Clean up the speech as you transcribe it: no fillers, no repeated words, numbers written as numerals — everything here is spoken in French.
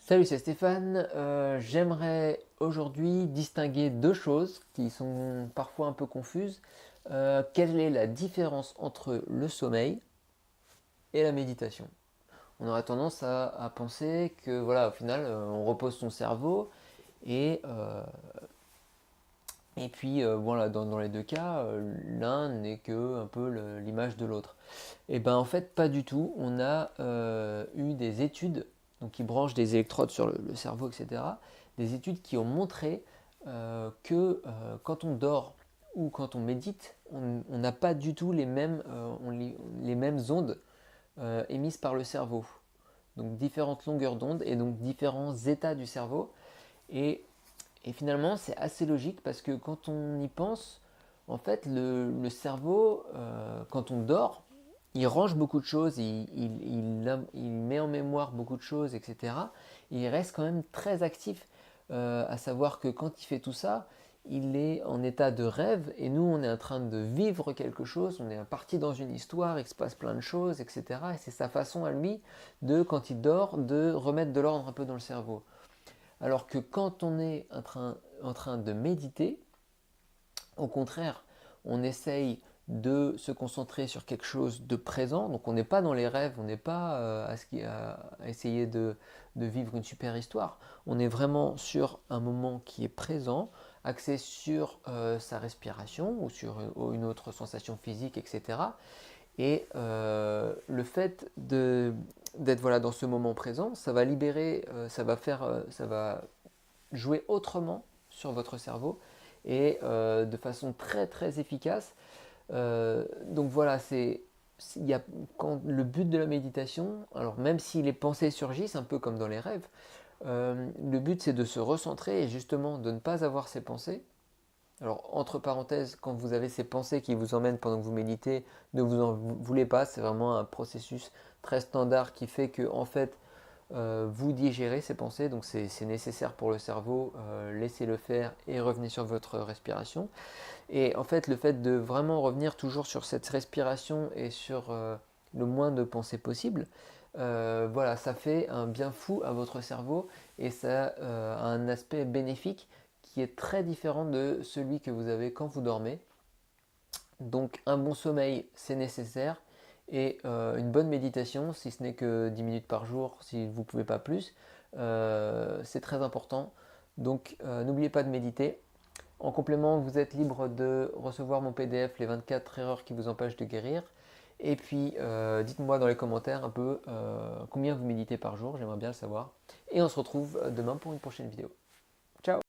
Salut, c'est Stéphane. J'aimerais aujourd'hui distinguer deux choses qui sont parfois un peu confuses. Quelle est la différence entre le sommeil et la méditation? On aurait tendance à penser que voilà, au final, on repose son cerveau et, euh, et puis voilà, dans les deux cas, l'un n'est que un peu l'image de l'autre. Et ben en fait, pas du tout. On a eu des études donc qui branchent des électrodes sur le cerveau, etc. Des études qui ont montré que quand on dort ou quand on médite, on n'a pas du tout les mêmes ondes émises par le cerveau. Donc différentes longueurs d'onde et donc différents états du cerveau. Et, et finalement, c'est assez logique parce que quand on y pense, en fait, le cerveau, quand on dort, il range beaucoup de choses, il met en mémoire beaucoup de choses, etc. Il reste quand même très actif, à savoir que quand il fait tout ça, il est en état de rêve et nous, on est en train de vivre quelque chose, on est parti dans une histoire, il se passe plein de choses, etc. Et c'est sa façon à lui de, quand il dort, de remettre de l'ordre un peu dans le cerveau. Alors que quand on est en train de méditer, au contraire, on essaye de se concentrer sur quelque chose de présent. Donc on n'est pas dans les rêves, on n'est pas à essayer de vivre une super histoire. On est vraiment sur un moment qui est présent, axé sur sa respiration ou sur une autre sensation physique, etc. Et le fait d'être voilà, dans ce moment présent, ça va libérer, ça va jouer autrement sur votre cerveau et de façon très très efficace. Donc voilà, il y a, le but de la méditation, alors même si les pensées surgissent, un peu comme dans les rêves, le but c'est de se recentrer et justement de ne pas avoir ces pensées. Alors entre parenthèses, quand vous avez ces pensées qui vous emmènent pendant que vous méditez, ne vous en voulez pas, c'est vraiment un processus très standard qui fait que en fait vous digérez ces pensées, donc c'est nécessaire pour le cerveau, laissez-le faire et revenez sur votre respiration. Et en fait, le fait de vraiment revenir toujours sur cette respiration et sur le moins de pensées possible, voilà, ça fait un bien fou à votre cerveau et ça a un aspect bénéfique qui est très différent de celui que vous avez quand vous dormez. Donc un bon sommeil, c'est nécessaire. Et une bonne méditation, si ce n'est que 10 minutes par jour, si vous ne pouvez pas plus, c'est très important. Donc n'oubliez pas de méditer. En complément, vous êtes libre de recevoir mon PDF, les 24 erreurs qui vous empêchent de guérir. Et puis, dites-moi dans les commentaires un peu combien vous méditez par jour, j'aimerais bien le savoir. Et on se retrouve demain pour une prochaine vidéo. Ciao!